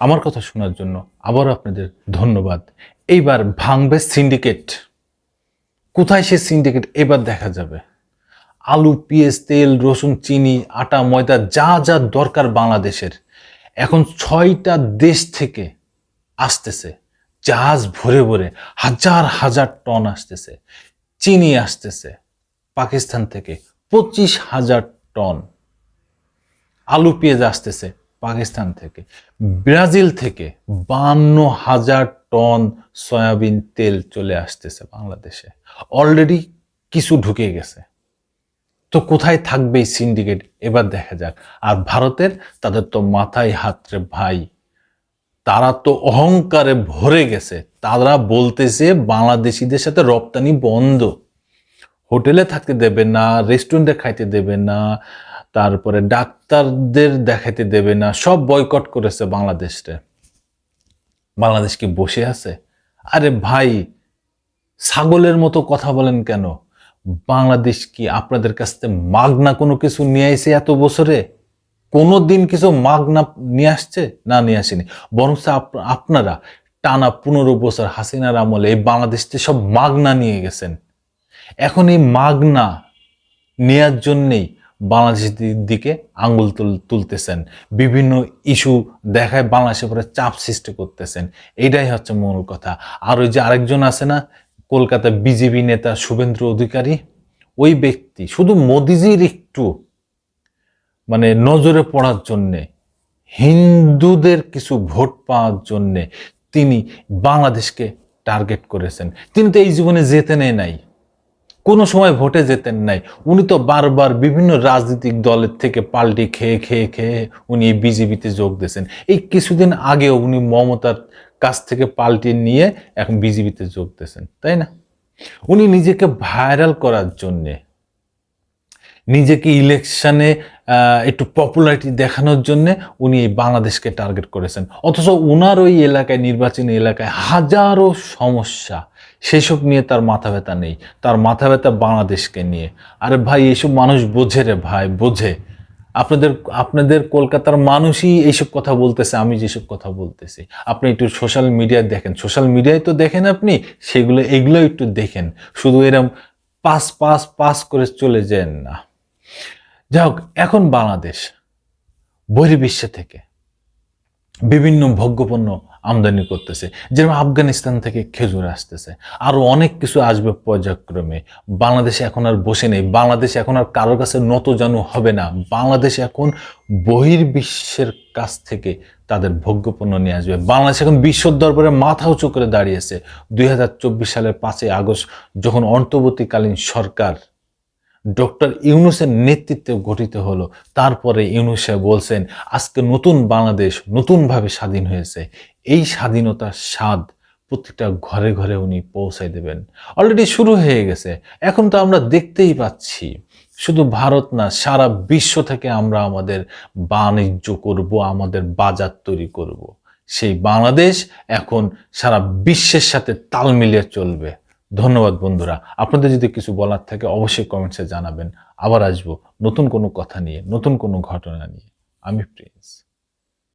আমার কথা শোনার জন্য আবারও আপনাদের ধন্যবাদ। এইবার ভাঙবে সিন্ডিকেট। কোথায় সে সিন্ডিকেট এবার দেখা যাবে। আলু, পেঁয়াজ, তেল, রসুন, চিনি, আটা, ময়দা যা যা দরকার বাংলাদেশের এখন 6টা দেশ থেকে আসতেছে। জাহাজ ভরে ভরে হাজার হাজার টন আসতেছে। চিনি আসতেছে পাকিস্তান থেকে 25,000 টন। আলু পেঁয়াজ আসতেছে পাকিস্তান থেকে। ব্রাজিল থেকে 52,000 টন সয়াবিন তেল চলে আসতেছে বাংলাদেশে। অলরেডি কিছু ঢুকে গেছে। তো কোথায় থাকবে এই সিন্ডিকেট এবার দেখা যাক। আর ভারতের তাদের তো মাথায় হাত রে ভাই, তারা তো অহংকারে ভরে গেছে। তারা বলতেছে বাংলাদেশিদের সাথে রপ্তানি বন্ধ, হোটেলে থাকতে দেবে না, রেস্টুরেন্টে খাইতে দেবে না, তারপরে ডাক্তারদের দেখাইতে দেবে না, সব বয়কট করেছে বাংলাদেশে। বাংলাদেশ কি বসে আছে? আরে ভাই, ছাগলের মতো কথা বলেন কেন? বাংলাদেশ কি আপনাদের কাছ থেকে মাগনা কোনো কিছু নিয়ে আসে এত বছরে? কোনো দিন কিছু মাগনা নিয়ে আসছে? না, নিয়ে আসেনি। বরং আপনারা টানা 15 বছর হাসিনার আমলে এই বাংলাদেশ থেকে সব মাগনা নিয়ে গেছেন। এখন এই মাগনা নেয়ার জন্যেই বাংলাদেশের দিকে আঙ্গুল তুলতেছেন, বিভিন্ন ইস্যু দেখায় বাংলাদেশের উপরে চাপ সৃষ্টি করতেছেন। এইটাই হচ্ছে মূল কথা। আর ওই যে আরেকজন আছে না, কলকাতা বিজেপি নেতা শুভেন্দু অধিকারী, ওই ব্যক্তি শুধু মোদিজির একটু নজরে পড়ার জন্যে, হিন্দুদের কিছু ভোট পাওয়ার জন্যে তিনি বাংলাদেশকে টার্গেট করেছেন। তিনি তো এই জীবনে যেতে নাই, কোনো সময় ভোটে যেতেন নাই। উনি তো বারবার বিভিন্ন রাজনৈতিক দলের থেকে পাল্টি খেয়ে খেয়ে খেয়ে উনি বিজেপিতে যোগ দিয়েছেন। এই কিছুদিন আগেও উনি মমতার কাছ থেকে পাল্টি নিয়ে এখন বিজেপিতে যোগ দিয়েছেন, তাই না? উনি নিজেকে ভাইরাল করার জন্যে, নিজেকে ইলেকশনে একটু পপুলারিটি দেখানোর জন্যে উনি এই বাংলাদেশকে টার্গেট করেছেন। অথচ উনার ওই এলাকায়, নির্বাচনী এলাকায় হাজারো সমস্যা, সেসব নিয়ে তার মাথা ব্যথা নেই। তার মাথা ব্যথা বাংলাদেশকে নিয়ে। আরে ভাই, এইসব মানুষ বোঝে রে ভাই, বোঝে। আপনাদের আপনাদের কলকাতার মানুষই এইসব কথা বলতেছে, আমি যেসব কথা বলতেছি। আপনি একটু সোশ্যাল মিডিয়া দেখেন, সোশ্যাল মিডিয়ায় তো দেখেন আপনি, এগুলো একটু দেখেন। শুধু এরম পাস পাস পাস করে চলে যান না। যাই হোক, এখন বাংলাদেশ বহির্বিশ্ব থেকে বিভিন্ন ভোগ্যপণ্য আমদানি করতেছে। যেরকম আফগানিস্তান থেকে খেজুর আসতেছে, আরো অনেক কিছু আসবে পর্যায়ক্রমে। বাংলাদেশ এখন আর বসে নেই, বাংলাদেশ এখন আর কারোর কাছে নতজানু হবে না। বাংলাদেশ এখন বহির্বিশ্বের কাছ থেকে তাদের ভোগ্যপণ্য নিয়ে আসবে। বাংলাদেশ এখন বিশ্ব দরবারে মাথা উঁচু করে দাঁড়িয়েছে। 2024 সালের 5ই আগস্ট যখন অন্তর্বর্তীকালীন সরকার ডক্টর ইউনূসের নেতৃত্বে গঠিত হলো, তারপরে ইউনূস সাহেব বলছেন আজকে নতুন বাংলাদেশ নতুনভাবে স্বাধীন হয়েছে। এই স্বাধীনতার স্বাদ প্রত্যেকটা ঘরে ঘরে উনি পৌঁছায় দেবেন। অলরেডি শুরু হয়ে গেছে। এখন তো আমরা দেখতেই পাচ্ছি, শুধু ভারত না, সারা বিশ্ব থেকে আমরা আমাদের বাণিজ্য করব, আমাদের বাজার তৈরি করব। সেই বাংলাদেশ এখন সারা বিশ্বের সাথে তাল মিলিয়ে চলবে। ধন্যবাদ বন্ধুরা। আপনাদের যদি কিছু বলার থাকে অবশ্যই কমেন্টসে জানাবেন। আবার আসবো নতুন কোনো কথা নিয়ে, নতুন কোনো ঘটনা নিয়ে। আমি প্রিন্স।